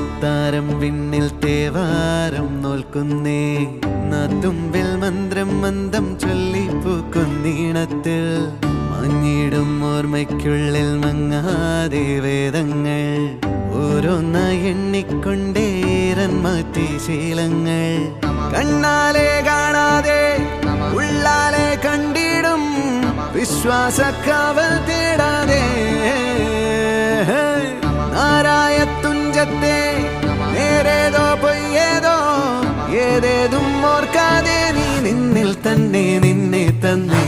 അത്താരം വിണ്ണിൽ തേവാരം നോൽക്കുന്നേ നാത്തുമ്പിൽ മന്ത്രം മന്ദം ചൊല്ലിപ്പൂക്കുന്നീണത്തിൽ മഞ്ഞിടും ഓർമ്മയ്ക്കുള്ളിൽ മങ്ങാതെ വേദങ്ങൾ ഓരോന്നായി എണ്ണിക്കൊണ്ടേരൻ മാറ്റി ശീലങ്ങൾ കണ്ണാലെ കാണാതെ ഉള്ളാലെ കണ്ടിടും വിശ്വാസക്കാവൽ തേടാതെ നാരായ തുഞ്ചത്തെ നേരേതോ പൊയ്യേതോ ഏതേതും ഓർക്കാതെ നീ നിന്നിൽ തന്നെ നിന്നെ തന്നെ